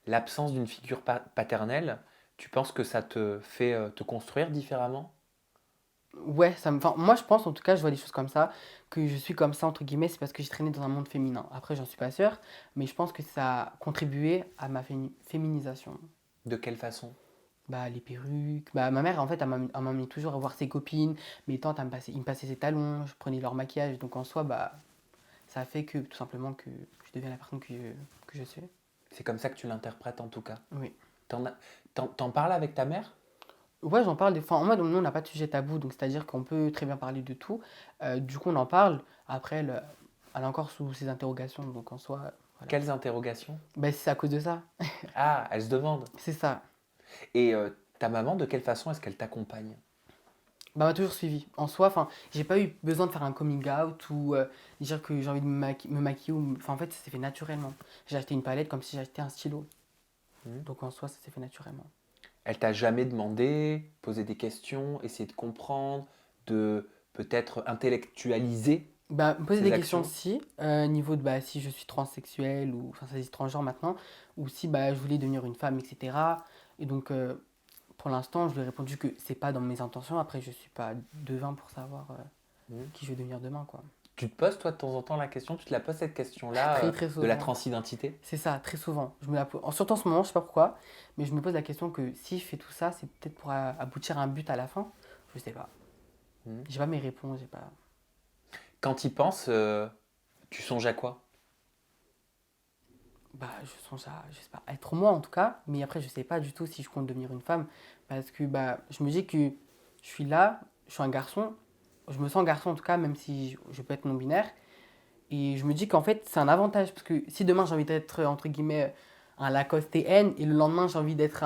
l'absence d'une figure paternelle, tu penses que ça te fait te construire différemment? Ouais, enfin, moi je pense, en tout cas, je vois les choses comme ça, que je suis comme ça, entre guillemets, c'est parce que j'ai traîné dans un monde féminin. Après, j'en suis pas sûre, mais je pense que ça a contribué à ma féminisation. De quelle façon? Bah, les perruques. Bah, ma mère, en fait, elle m'amenait toujours à voir ses copines. Mes tantes, ils me passaient ses talons, je prenais leur maquillage. Donc, en soi, bah, ça a fait que, tout simplement, que je deviens la personne que je suis. C'est comme ça que tu l'interprètes en tout cas. Oui. T'en, as- t'en parles avec ta mère? Ouais, j'en parle des fois. En mode, nous, on n'a pas de sujet tabou, donc c'est-à-dire qu'on peut très bien parler de tout. Du coup, on en parle. Après, elle est encore sous ses interrogations, donc en soi, voilà. Quelles interrogations? Bah, c'est à cause de ça. Ah, elle se demande. C'est ça. Et ta maman, de quelle façon est-ce qu'elle t'accompagne? Bah, m'a toujours suivi. En soi, enfin, j'ai pas eu besoin de faire un coming out ou dire que j'ai envie de me maquiller. Enfin, en fait, ça s'est fait naturellement. J'ai acheté une palette comme si j'achetais un stylo. Hmm. Donc, en soi, ça s'est fait naturellement. Elle t'a jamais demandé, posé des questions, essayé de comprendre, de peut-être intellectualiser Bah, me poser ses des questions actions? si, niveau de bah, si je suis transsexuel ou enfin ça dit transgenre maintenant, ou si bah, je voulais devenir une femme, etc. Et donc pour l'instant, je lui ai répondu que c'est pas dans mes intentions. Après, je suis pas devin pour savoir Hmm. qui je vais devenir demain, quoi. Tu te poses toi de temps en temps la question, tu te la poses cette question-là Très très de la souvent. transidentité? C'est ça, très souvent. Je me la pose, surtout en ce moment, je sais pas pourquoi, mais je me pose la question que si je fais tout ça, c'est peut-être pour aboutir à un but à la fin. Je sais pas. Hmm. J'ai pas mes réponses, j'ai pas. Quand tu y penses, tu songes à quoi? Bah, je songe à, je sais pas, être moi en tout cas, mais après, je sais pas du tout si je compte devenir une femme, parce que bah, je me dis que je suis là, je suis un garçon, je me sens garçon en tout cas, même si je peux être non-binaire, et je me dis qu'en fait, c'est un avantage, parce que si demain j'ai envie d'être, entre guillemets, un Lacoste TN, et le lendemain j'ai envie d'être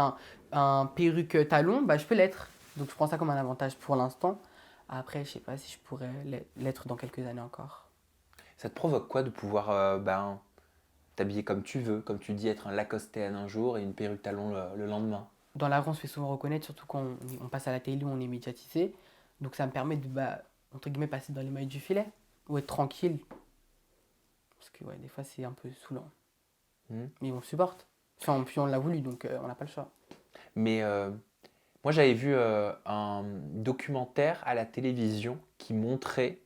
un perruque talon, bah, je peux l'être. Donc je prends ça comme un avantage pour l'instant. Après, je sais pas si je pourrais l'être dans quelques années encore. Ça te provoque quoi de pouvoir t'habiller comme tu veux, comme tu dis, être un Lacostéen un jour et une perruque talon le lendemain? Dans la rue, on se fait souvent reconnaître, surtout quand on passe à la télé, on est médiatisé. Donc ça me permet de, bah, entre guillemets, passer dans les mailles du filet, ou être tranquille. Parce que ouais, des fois, c'est un peu saoulant. Hmm. Mais on supporte. Enfin, puis on l'a voulu, donc on n'a pas le choix. Mais moi j'avais vu un documentaire à la télévision qui montrait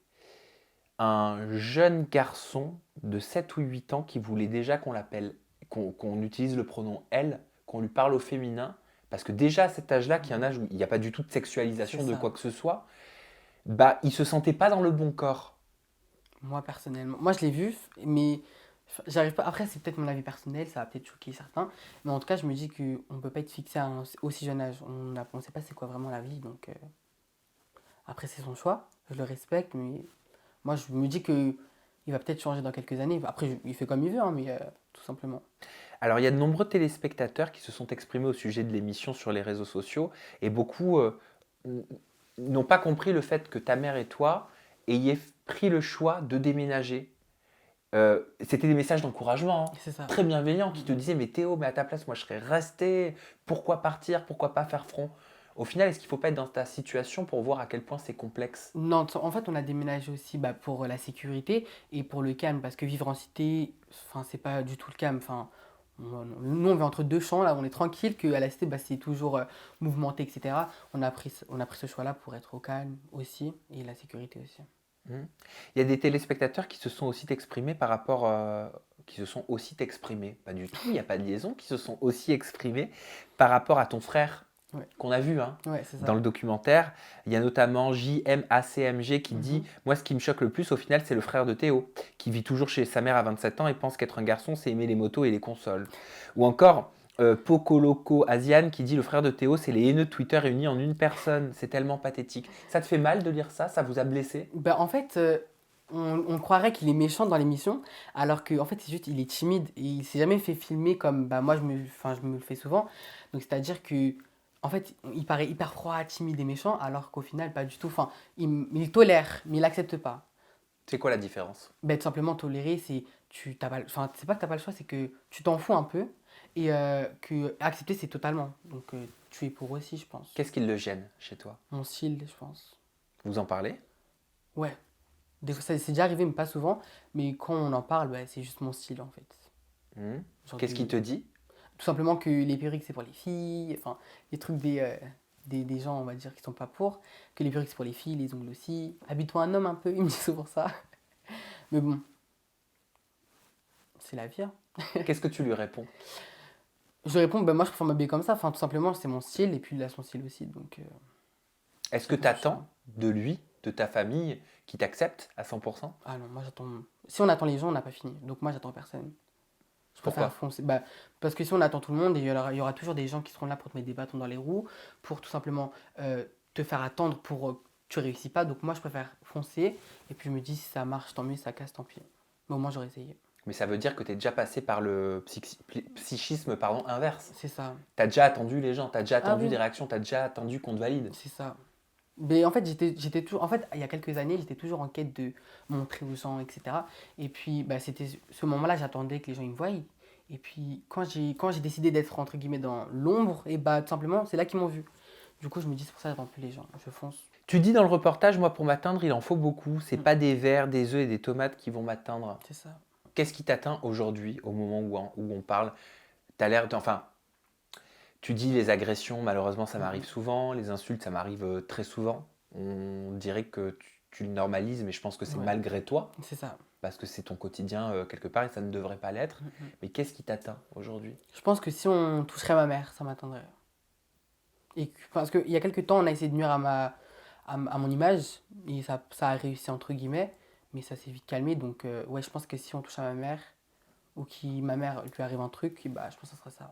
un jeune garçon de 7 ou 8 ans qui voulait déjà qu'on l'appelle, qu'on utilise le pronom elle, qu'on lui parle au féminin, parce que déjà à cet âge-là, qui est un âge où il n'y a pas du tout de C'est sexualisation de quoi ça. que ce soit, bah il se sentait pas dans le bon corps. Moi, personnellement. Moi, je l'ai vu, mais j'arrive pas. Après, c'est peut-être mon avis personnel, ça va peut-être choquer certains. Mais en tout cas, je me dis qu'on ne peut pas être fixé à un aussi jeune âge. On ne sait pas c'est quoi vraiment la vie. Donc, après, c'est son choix. Je le respecte, mais moi, je me dis que il va peut-être changer dans quelques années. Après, il fait comme il veut, hein, mais tout simplement. Alors il y a de nombreux téléspectateurs qui se sont exprimés au sujet de l'émission sur les réseaux sociaux et beaucoup n- n'ont pas compris le fait que ta mère et toi ayez pris le choix de déménager. C'était des messages d'encouragement, hein, C'est ça. très bienveillants, Mm, qui te mm. disaient mais Théo, mais à ta place, moi je serais resté. Pourquoi partir? Pourquoi pas faire front? Au final, est-ce qu'il ne faut pas être dans ta situation pour voir à quel point c'est complexe? Non, en fait, on a déménagé aussi bah, pour la sécurité et pour le calme, parce que vivre en cité, enfin, c'est pas du tout le calme. Enfin, nous, on vit entre deux champs, là, on est tranquille, qu'à la cité, bah, c'est toujours mouvementé, etc. On a pris ce choix-là pour être au calme aussi, et la sécurité aussi. Hmm. Il y a des téléspectateurs qui se sont aussi exprimés par rapport, qui se sont aussi exprimés, pas du tout, il n'y a pas de liaison, qui se sont aussi exprimés par rapport à ton frère Ouais, qu'on a vu hein, ouais, c'est dans ça. le documentaire. Il y a notamment JMACMG qui dit, Mhm. moi ce qui me choque le plus au final c'est le frère de Théo, qui vit toujours chez sa mère à 27 ans et pense qu'être un garçon c'est aimer les motos et les consoles. Ou encore Poco Loco Asian qui dit, le frère de Théo c'est les haineux de Twitter réunis en une personne, c'est tellement pathétique. Ça te fait mal de lire ça? Ça vous a blessé? Bah, en fait, on croirait qu'il est méchant dans l'émission, alors qu'en fait, c'est juste, il est timide et il s'est jamais fait filmer comme bah, moi, enfin, je me le fais souvent. Donc, c'est-à-dire que, en fait, il paraît hyper froid, timide et méchant, alors qu'au final, pas du tout. Enfin, il tolère, mais il accepte pas. C'est quoi la différence? Ben, tout simplement, tolérer, c'est t'as pas, enfin, c'est pas que t'as pas le choix, c'est que tu t'en fous un peu et que accepter, c'est totalement. Donc, tu es pour aussi, je pense. Qu'est-ce qui le gêne chez toi? Mon style, je pense. Vous en parlez? Ouais. Des fois, ça c'est déjà arrivé, mais pas souvent. Mais quand on en parle, bah, c'est juste mon style en fait. Hmm. Genre Qu'est-ce qu'il de te dit? tout simplement que les perruques c'est pour les filles, enfin, les trucs des gens, on va dire, qui sont pas pour, que les perruques c'est pour les filles, les ongles aussi. Habille-toi un homme un peu, ils me disent souvent ça. Mais bon, c'est la vie, hein. Qu'est-ce que tu lui réponds? Je réponds, bah, moi je préfère m'habiller comme ça, enfin, tout simplement, c'est mon style, et puis il a son style aussi, donc Est-ce que c'est tu pas chiant. attends de lui, de ta famille, qui t'accepte à 100%? Ah non, moi j'attends. Si on attend les gens, on n'a pas fini, donc moi j'attends personne. Je préfère Pourquoi? foncer. Bah, parce que si on attend tout le monde, il y aura toujours des gens qui seront là pour te mettre des bâtons dans les roues, pour tout simplement te faire attendre pour que tu réussis pas. Donc moi, je préfère foncer. Et puis je me dis, si ça marche, tant mieux, si ça casse, tant pis. Mais au moins, j'aurais essayé. Mais ça veut dire que tu es déjà passé par le psychisme pardon, inverse. C'est ça. Tu as déjà attendu les gens, tu as déjà Ah attendu oui, des réactions, tu as déjà attendu qu'on te valide. c'est ça. Mais en fait, j'étais toujours. En fait, il y a quelques années, j'étais toujours en quête de montrer aux gens, etc. Et puis, bah, c'était ce moment-là, j'attendais que les gens ils me voient. Et puis, quand j'ai décidé d'être entre guillemets dans l'ombre, et bah, tout simplement, c'est là qu'ils m'ont vu. Du coup, je me dis, c'est pour ça que j'attends plus les gens. Je fonce. Tu dis dans le reportage, moi pour m'atteindre, il en faut beaucoup. C'est Mm. pas des verres, des œufs et des tomates qui vont m'atteindre. C'est ça. Qu'est-ce qui t'atteint aujourd'hui, au moment où on parle? T'as l'air, enfin, tu dis les agressions, malheureusement ça m'arrive Mhm. souvent, les insultes ça m'arrive très souvent. On dirait que tu le normalises, mais je pense que c'est Ouais, malgré toi, c'est ça. parce que c'est ton quotidien quelque part et ça ne devrait pas l'être. Mhm. Mais qu'est-ce qui t'atteint aujourd'hui? Je pense que si on toucherait ma mère, ça m'atteindrait. Parce qu'il y a quelques temps, on a essayé de nuire à mon image, et ça a réussi entre guillemets, mais ça s'est vite calmé. Donc, ouais, je pense que si on touche à ma mère, ou que ma mère lui arrive un truc, bah, je pense que ça serait ça.